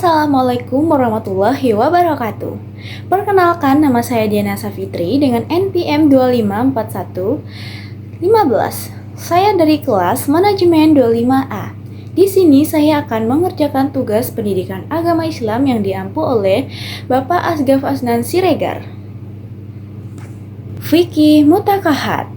Assalamualaikum warahmatullahi wabarakatuh. Perkenalkan, nama saya Diana Safitri dengan NPM 254115. Saya dari kelas Manajemen 25A. Di sini saya akan mengerjakan tugas pendidikan agama Islam yang diampu oleh Bapak Asgaf Asnan Siregar. Fikih Mutakahat.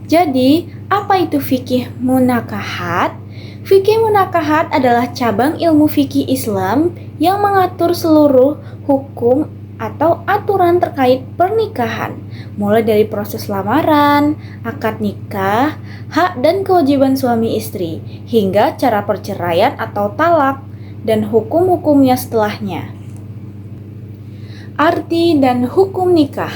Jadi, apa itu fikih munakahat? Fikih munakahat adalah cabang ilmu fikih Islam yang mengatur seluruh hukum atau aturan terkait pernikahan, mulai dari proses lamaran, akad nikah, hak dan kewajiban suami istri, hingga cara perceraian atau talak, dan hukum-hukumnya setelahnya. Arti dan hukum nikah.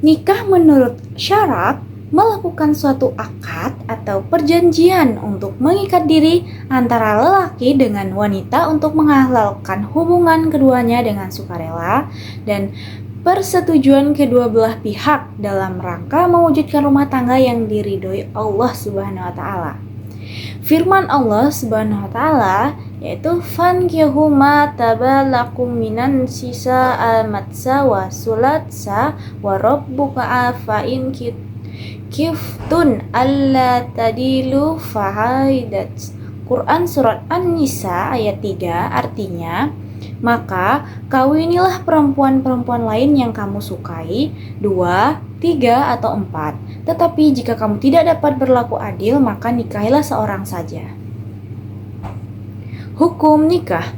Nikah menurut syarat melakukan suatu akad atau perjanjian untuk mengikat diri antara lelaki dengan wanita untuk menghalalkan hubungan keduanya dengan sukarela dan persetujuan kedua belah pihak dalam rangka mewujudkan rumah tangga yang diridhoi Allah Subhanahu wa taala. Firman Allah Subhanahu wa taala yaitu fankihu ma tabalakum minan sisa al-matsa wa sulatsa wa rabbuka afain kiftun alla tadilu fahaidat. Quran surat An-Nisa ayat 3 artinya, maka kawinilah perempuan-perempuan lain yang kamu sukai, 2, 3, atau 4. Tetapi jika kamu tidak dapat berlaku adil, maka nikahilah seorang saja. Hukum nikah.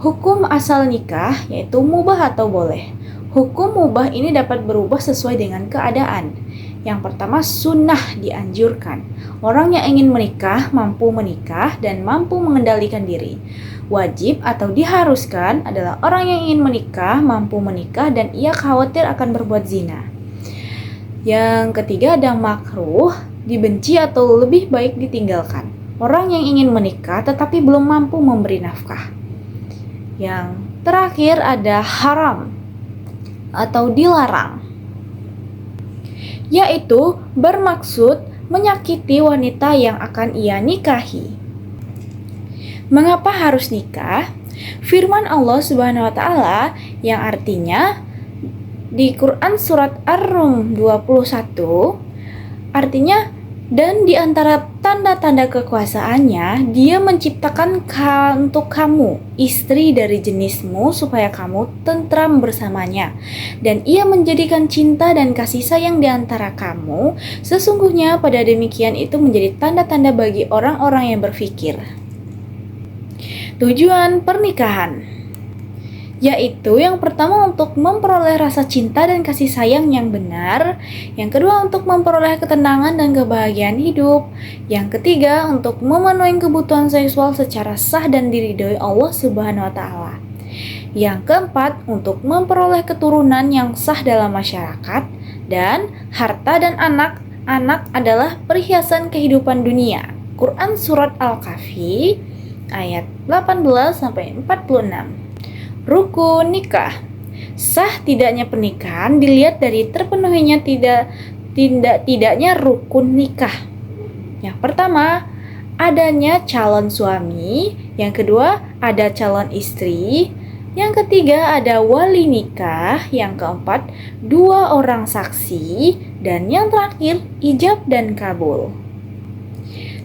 Hukum asal nikah yaitu mubah atau boleh. Hukum mubah ini dapat berubah sesuai dengan keadaan. Yang pertama, sunnah dianjurkan. Orang yang ingin menikah mampu menikah dan mampu mengendalikan diri. Wajib atau diharuskan adalah orang yang ingin menikah mampu menikah dan ia khawatir akan berbuat zina. Yang ketiga, ada makruh, dibenci atau lebih baik ditinggalkan. Orang yang ingin menikah tetapi belum mampu memberi nafkah. Yang terakhir ada haram atau dilarang, yaitu bermaksud menyakiti wanita yang akan ia nikahi. Mengapa harus nikah? Firman Allah Subhanahu wa taala yang artinya di Quran surat Ar-Rum 21 artinya, dan di antara tanda-tanda kekuasaannya, dia menciptakan untuk kamu istri dari jenismu supaya kamu tentram bersamanya. Dan ia menjadikan cinta dan kasih sayang di antara kamu. Sesungguhnya pada demikian itu menjadi tanda-tanda bagi orang-orang yang berfikir. Tujuan pernikahan yaitu yang pertama untuk memperoleh rasa cinta dan kasih sayang yang benar, yang kedua untuk memperoleh ketenangan dan kebahagiaan hidup, yang ketiga untuk memenuhi kebutuhan seksual secara sah dan diridhoi Allah Subhanahu wa taala, yang keempat untuk memperoleh keturunan yang sah dalam masyarakat, dan harta dan anak-anak adalah perhiasan kehidupan dunia. Quran surat Al-Kahfi ayat 18-46. Rukun nikah. Sah tidaknya pernikahan dilihat dari terpenuhinya tidaknya rukun nikah. Yang pertama, adanya calon suami. Yang kedua, ada calon istri. Yang ketiga, ada wali nikah. Yang keempat, 2 orang saksi. Dan yang terakhir, ijab dan kabul.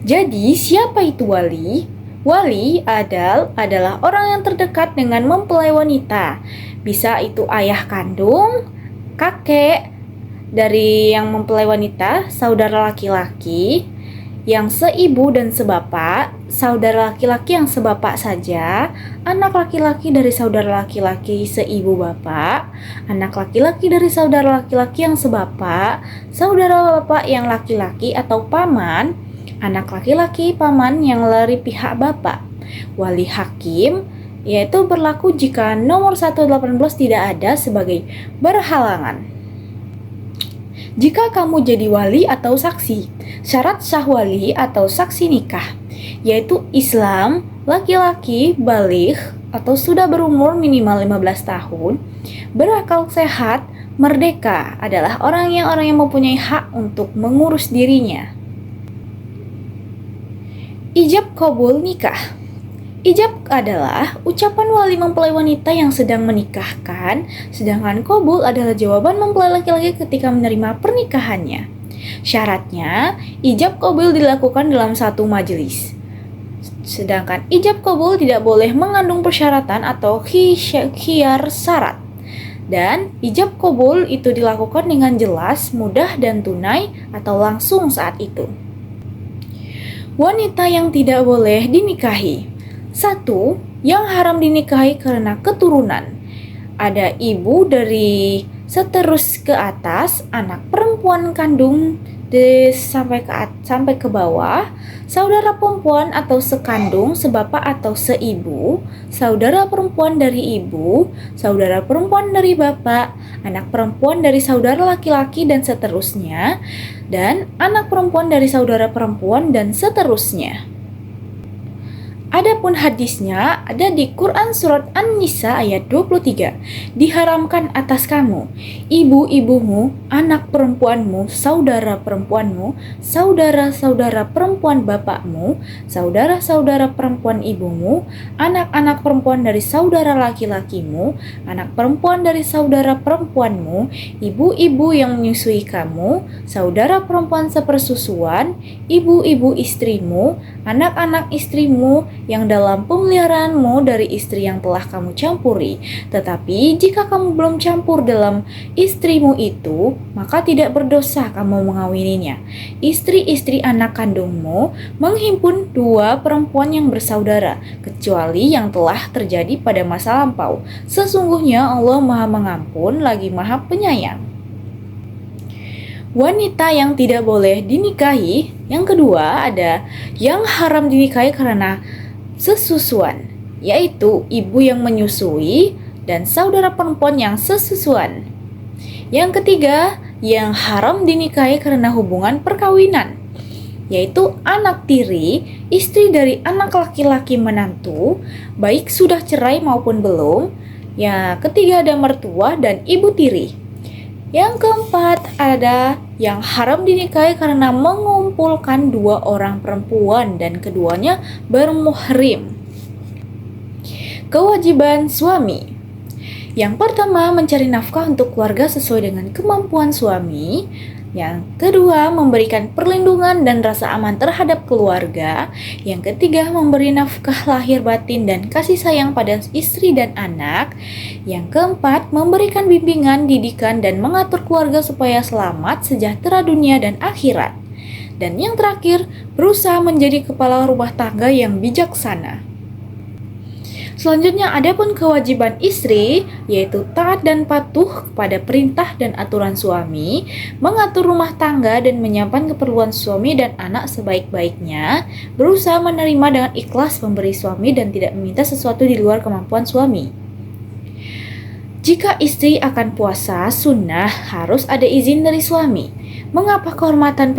Jadi, siapa itu wali? Wali adalah orang yang terdekat dengan mempelai wanita. Bisa itu ayah kandung, kakek dari yang mempelai wanita, saudara laki-laki yang seibu dan sebapak, saudara laki-laki yang sebapak saja, anak laki-laki dari saudara laki-laki seibu bapak, anak laki-laki dari saudara laki-laki yang sebapak, saudara bapak yang laki-laki atau paman, anak laki-laki paman yang dari pihak bapak. Wali hakim yaitu berlaku jika nomor 118 tidak ada sebagai berhalangan. Jika kamu jadi wali atau saksi, syarat sah wali atau saksi nikah yaitu Islam, laki-laki baligh atau sudah berumur minimal 15 tahun, berakal sehat, merdeka, adalah orang yang mempunyai hak untuk mengurus dirinya. Ijab kabul nikah Ijab adalah ucapan wali mempelai wanita yang sedang menikahkan, sedangkan qabul adalah jawaban mempelai laki-laki ketika menerima pernikahannya. Syaratnya, ijab qabul dilakukan dalam satu majelis. Sedangkan ijab qabul tidak boleh mengandung persyaratan atau khiyar syarat. Dan ijab qabul itu dilakukan dengan jelas, mudah, dan tunai atau langsung saat itu. Wanita yang tidak boleh dinikahi. 1. Yang haram dinikahi karena keturunan. Ada ibu dari seterus ke atas, anak perempuan kandung sampai ke bawah, saudara perempuan atau sekandung, sebapak atau seibu, saudara perempuan dari ibu, saudara perempuan dari bapak, anak perempuan dari saudara laki-laki dan seterusnya, dan anak perempuan dari saudara perempuan dan seterusnya. Adapun hadisnya ada di Quran surat An-Nisa ayat 23. Diharamkan atas kamu, ibu-ibumu, anak perempuanmu, saudara perempuanmu, saudara-saudara perempuan bapakmu, saudara-saudara perempuan ibumu, anak-anak perempuan dari saudara laki-lakimu, anak perempuan dari saudara perempuanmu, ibu-ibu yang menyusui kamu, saudara perempuan sepersusuan, ibu-ibu istrimu, anak-anak istrimu yang dalam pemeliharaanmu dari istri yang telah kamu campuri. Tetapi jika kamu belum campur dalam istrimu itu, maka tidak berdosa kamu mengawininya. Istri-istri anak kandungmu menghimpun 2 perempuan yang bersaudara, kecuali yang telah terjadi pada masa lampau. Sesungguhnya Allah Maha Mengampun lagi Maha Penyayang. Wanita yang tidak boleh dinikahi. Yang kedua ada yang haram dinikahi karena sesusuan, yaitu ibu yang menyusui dan saudara perempuan yang sesusuan. Yang ketiga, yang haram dinikahi karena hubungan perkawinan, yaitu anak tiri, istri dari anak laki-laki menantu, baik sudah cerai maupun belum. Yang ketiga ada mertua dan ibu tiri. Yang keempat ada yang haram dinikahi karena mengumpulkan 2 orang perempuan dan keduanya bermuhrim. Kewajiban suami. Yang pertama, mencari nafkah untuk keluarga sesuai dengan kemampuan suami. Yang kedua, memberikan perlindungan dan rasa aman terhadap keluarga. Yang ketiga, memberi nafkah lahir batin dan kasih sayang pada istri dan anak. Yang keempat, memberikan bimbingan, didikan, dan mengatur keluarga supaya selamat, sejahtera dunia dan akhirat. Dan yang terakhir, berusaha menjadi kepala rumah tangga yang bijaksana. Selanjutnya, adapun kewajiban istri, yaitu taat dan patuh kepada perintah dan aturan suami, mengatur rumah tangga dan menyimpan keperluan suami dan anak sebaik-baiknya, berusaha menerima dengan ikhlas memberi suami dan tidak meminta sesuatu di luar kemampuan suami. Jika istri akan puasa sunnah, harus ada izin dari suami. Mengapa kehormatan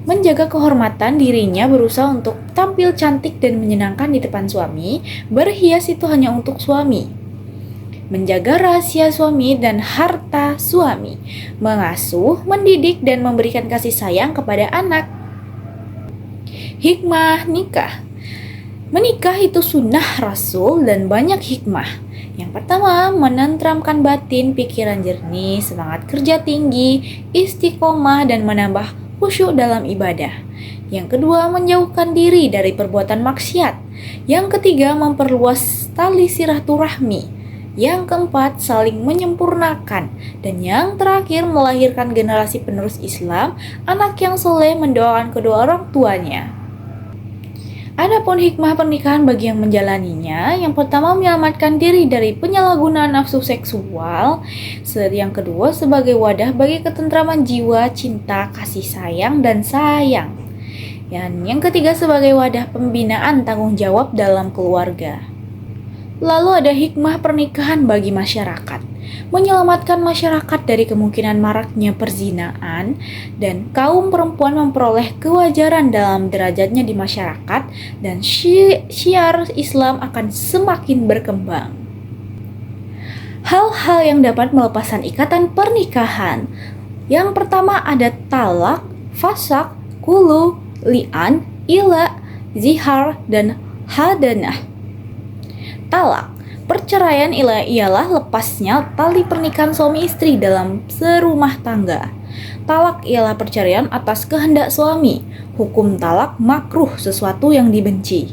menjaga kehormatan dirinya berusaha untuk tampil cantik dan menyenangkan di depan suami, berhias itu hanya untuk suami. Menjaga rahasia suami dan harta suami, mengasuh, mendidik, dan memberikan kasih sayang kepada anak. Hikmah nikah. Menikah itu sunnah Rasul dan banyak hikmah. Yang pertama, menenteramkan batin, pikiran jernih, semangat kerja tinggi, istiqomah, dan menambah khusyuk dalam ibadah. Yang kedua, menjauhkan diri dari perbuatan maksiat. Yang ketiga, memperluas tali silaturahmi. Yang keempat, saling menyempurnakan. Dan yang terakhir, melahirkan generasi penerus Islam, anak yang soleh mendoakan kedua orang tuanya. Adapun hikmah pernikahan bagi yang menjalaninya, yang pertama menyelamatkan diri dari penyalahgunaan nafsu seksual, yang kedua sebagai wadah bagi ketentraman jiwa, cinta, kasih sayang, dan sayang. Dan yang ketiga sebagai wadah pembinaan tanggung jawab dalam keluarga. Lalu ada hikmah pernikahan bagi masyarakat, menyelamatkan masyarakat dari kemungkinan maraknya perzinaan dan kaum perempuan memperoleh kewajaran dalam derajatnya di masyarakat dan syiar Islam akan semakin berkembang. Hal-hal yang dapat melepaskan ikatan pernikahan. Yang pertama ada talak, fasak, kulu, li'an, ila, zihar, dan hadanah. Talak. Perceraian ialah lepasnya tali pernikahan suami istri dalam serumah tangga. Talak ialah perceraian atas kehendak suami. Hukum talak makruh, sesuatu yang dibenci.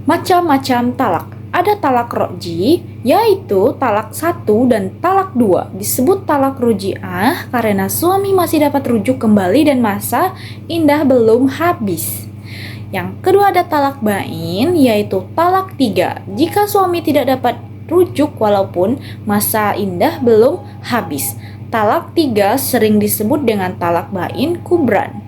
Macam-macam talak. Ada talak roj'i, yaitu talak 1 dan talak 2. Disebut talak roj'iah karena suami masih dapat rujuk kembali dan masa indah belum habis. Yang kedua ada talak bain, yaitu talak 3. Jika suami tidak dapat rujuk walaupun masa indah belum habis. Talak 3 sering disebut dengan talak bain kubran.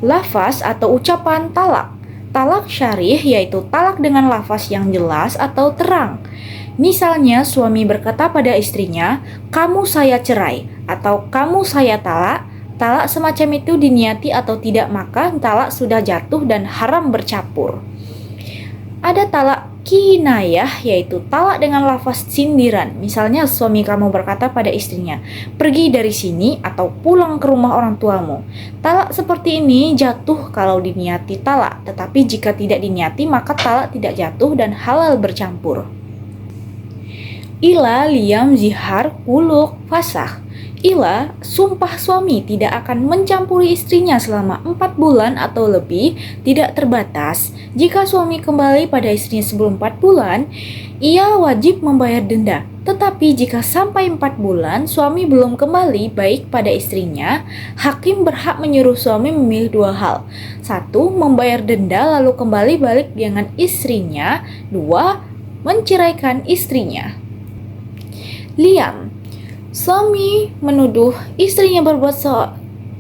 Lafaz atau ucapan talak. Talak syarih yaitu talak dengan lafaz yang jelas atau terang. Misalnya suami berkata pada istrinya, "Kamu saya cerai," atau "Kamu saya talak." Talak semacam itu diniati atau tidak, maka talak sudah jatuh dan haram bercampur. Ada talak kinayah, yaitu talak dengan lafaz sindiran. Misalnya suami kamu berkata pada istrinya, "Pergi dari sini," atau "Pulang ke rumah orang tuamu." Talak seperti ini jatuh kalau diniati talak, tetapi jika tidak diniati maka talak tidak jatuh dan halal bercampur. Ila, liam, zihar, kuluk, fasakh. Ila, sumpah suami tidak akan mencampuri istrinya selama 4 bulan atau lebih, tidak terbatas. Jika suami kembali pada istrinya sebelum 4 bulan, ia wajib membayar denda. Tetapi jika sampai 4 bulan suami belum kembali baik pada istrinya, hakim berhak menyuruh suami memilih 2 hal. 1. Membayar denda lalu kembali balik dengan istrinya. 2. Menceraikan istrinya. Liam. Suami menuduh istrinya berbuat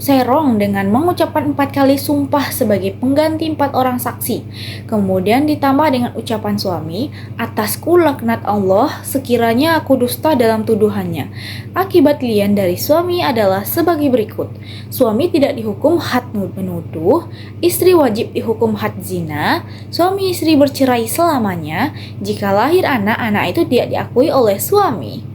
serong dengan mengucapkan 4 kali sumpah sebagai pengganti 4 orang saksi. Kemudian ditambah dengan ucapan suami, "Atasku laknat Allah sekiranya aku dusta dalam tuduhannya." Akibat lian dari suami adalah sebagai berikut. Suami tidak dihukum had menuduh, istri wajib dihukum had zina, suami istri bercerai selamanya. Jika lahir anak itu tidak diakui oleh suami.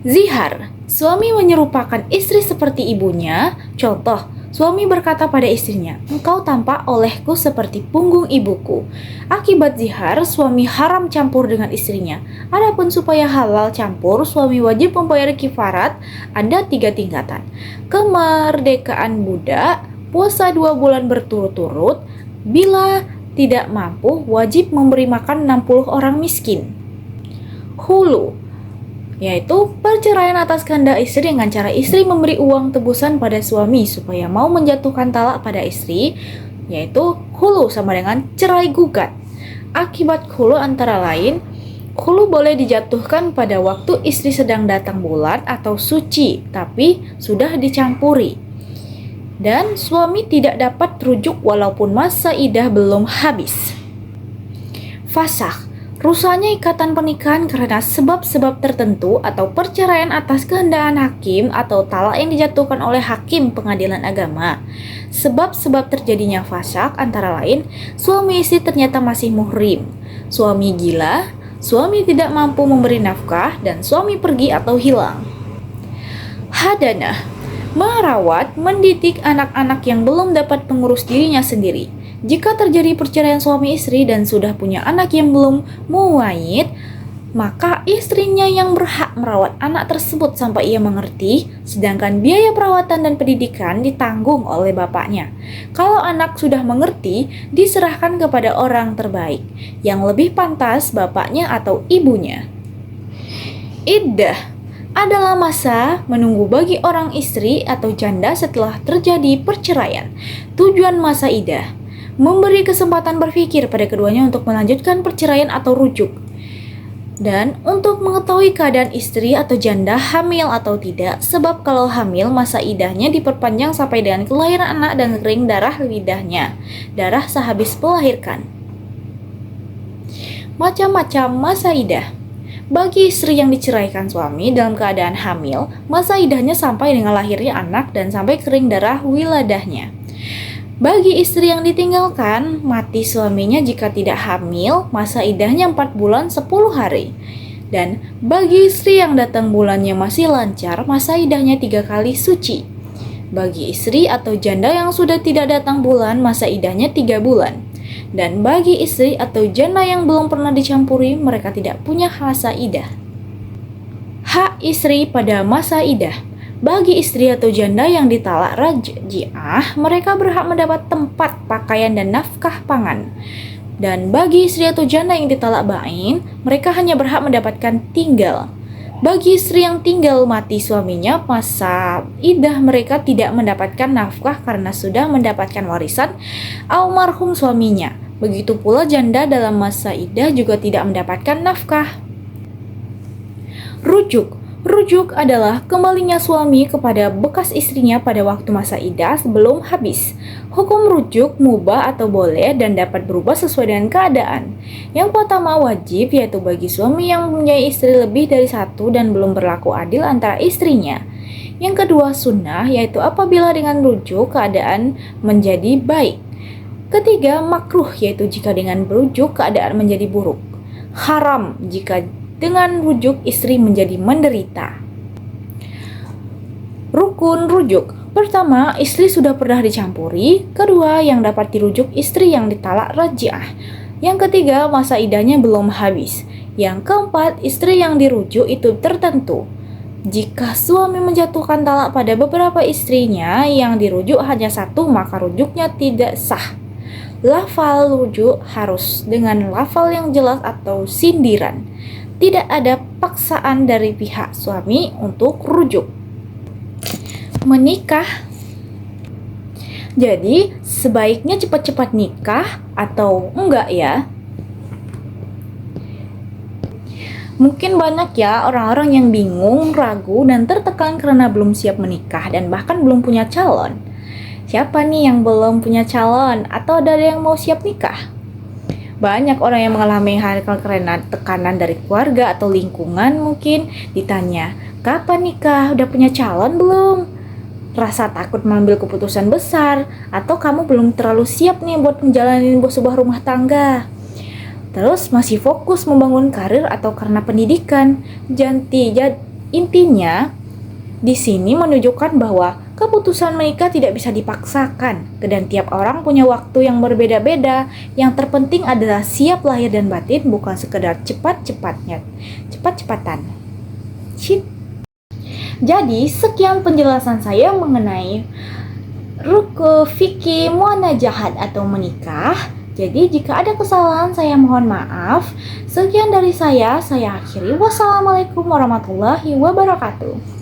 Zihar, suami menyerupakan istri seperti ibunya. Contoh, suami berkata pada istrinya, "Engkau tampak olehku seperti punggung ibuku." Akibat zihar, suami haram campur dengan istrinya. Adapun supaya halal campur, suami wajib membayar kifarat. Ada 3 tingkatan. Kemerdekaan budak, puasa 2 bulan berturut-turut. Bila tidak mampu, wajib memberi makan 60 orang miskin. Hulu, yaitu perceraian atas kehendak istri dengan cara istri memberi uang tebusan pada suami supaya mau menjatuhkan talak pada istri, yaitu hulu sama dengan cerai gugat. Akibat hulu antara lain, hulu boleh dijatuhkan pada waktu istri sedang datang bulan atau suci tapi sudah dicampuri, dan suami tidak dapat rujuk walaupun masa idah belum habis. Fasakh, rusaknya ikatan pernikahan karena sebab-sebab tertentu atau perceraian atas kehendak hakim atau talak yang dijatuhkan oleh hakim pengadilan agama. Sebab-sebab terjadinya fasakh antara lain, suami istri ternyata masih muhrim, suami gila, suami tidak mampu memberi nafkah, dan suami pergi atau hilang. Hadanah, merawat, mendidik anak-anak yang belum dapat mengurus dirinya sendiri. Jika terjadi perceraian suami istri dan sudah punya anak yang belum muwayid, maka istrinya yang berhak merawat anak tersebut sampai ia mengerti, sedangkan biaya perawatan dan pendidikan ditanggung oleh bapaknya. Kalau anak sudah mengerti, diserahkan kepada orang terbaik, yang lebih pantas bapaknya atau ibunya. Iddah adalah masa menunggu bagi orang istri atau janda setelah terjadi perceraian. Tujuan masa iddah memberi kesempatan berpikir pada keduanya untuk melanjutkan perceraian atau rujuk, dan untuk mengetahui keadaan istri atau janda hamil atau tidak, sebab kalau hamil masa idahnya diperpanjang sampai dengan kelahiran anak dan kering darah lidahnya, darah sehabis melahirkan. Macam-macam masa idah. Bagi istri yang diceraikan suami dalam keadaan hamil, masa idahnya sampai dengan lahirnya anak dan sampai kering darah wiladahnya. Bagi istri yang ditinggalkan, mati suaminya jika tidak hamil, masa idahnya 4 bulan 10 hari. Dan bagi istri yang datang bulannya masih lancar, masa idahnya 3 kali suci. Bagi istri atau janda yang sudah tidak datang bulan, masa idahnya 3 bulan. Dan bagi istri atau janda yang belum pernah dicampuri, mereka tidak punya masa iddah. Hak istri pada masa iddah. Bagi istri atau janda yang ditalak raj'iah, mereka berhak mendapat tempat, pakaian, dan nafkah pangan. Dan bagi istri atau janda yang ditalak bain, mereka hanya berhak mendapatkan tinggal. Bagi istri yang tinggal mati suaminya, masa iddah mereka tidak mendapatkan nafkah karena sudah mendapatkan warisan almarhum suaminya. Begitu pula janda dalam masa iddah juga tidak mendapatkan nafkah. Rujuk adalah kembalinya suami kepada bekas istrinya pada waktu masa iddah sebelum habis. Hukum rujuk mubah atau boleh dan dapat berubah sesuai dengan keadaan. Yang pertama wajib, yaitu bagi suami yang mempunyai istri lebih dari satu dan belum berlaku adil antara istrinya. Yang kedua sunnah, yaitu apabila dengan rujuk keadaan menjadi baik. Ketiga makruh, yaitu jika dengan rujuk keadaan menjadi buruk. Haram jika dengan rujuk istri menjadi menderita. Rukun rujuk. Pertama, istri sudah pernah dicampuri. Kedua, yang dapat dirujuk istri yang ditalak raj'iah. Yang ketiga, masa iddahnya belum habis. Yang keempat, istri yang dirujuk itu tertentu. Jika suami menjatuhkan talak pada beberapa istrinya, yang dirujuk hanya satu, maka rujuknya tidak sah. Lafal rujuk harus dengan lafal yang jelas atau sindiran. Tidak ada paksaan dari pihak suami untuk rujuk. Menikah. Jadi, sebaiknya cepat-cepat nikah atau enggak ya? Mungkin banyak ya orang-orang yang bingung, ragu, dan tertekan karena belum siap menikah dan bahkan belum punya calon. Siapa nih yang belum punya calon atau ada yang mau siap nikah? Banyak orang yang mengalami hal tekanan dari keluarga atau lingkungan, mungkin ditanya, kapan nikah? Udah punya calon belum? Rasa takut mengambil keputusan besar, atau kamu belum terlalu siap nih buat menjalani sebuah rumah tangga. Terus masih fokus membangun karir atau karena pendidikan. Intinya di sini menunjukkan bahwa keputusan menikah tidak bisa dipaksakan dan tiap orang punya waktu yang berbeda-beda. Yang terpenting adalah siap lahir dan batin, bukan sekedar cepat-cepatan. Jadi sekian penjelasan saya mengenai rukun fikih muanajahat atau menikah. Jadi jika ada kesalahan saya mohon maaf. Sekian dari saya akhiri. Wassalamualaikum warahmatullahi wabarakatuh.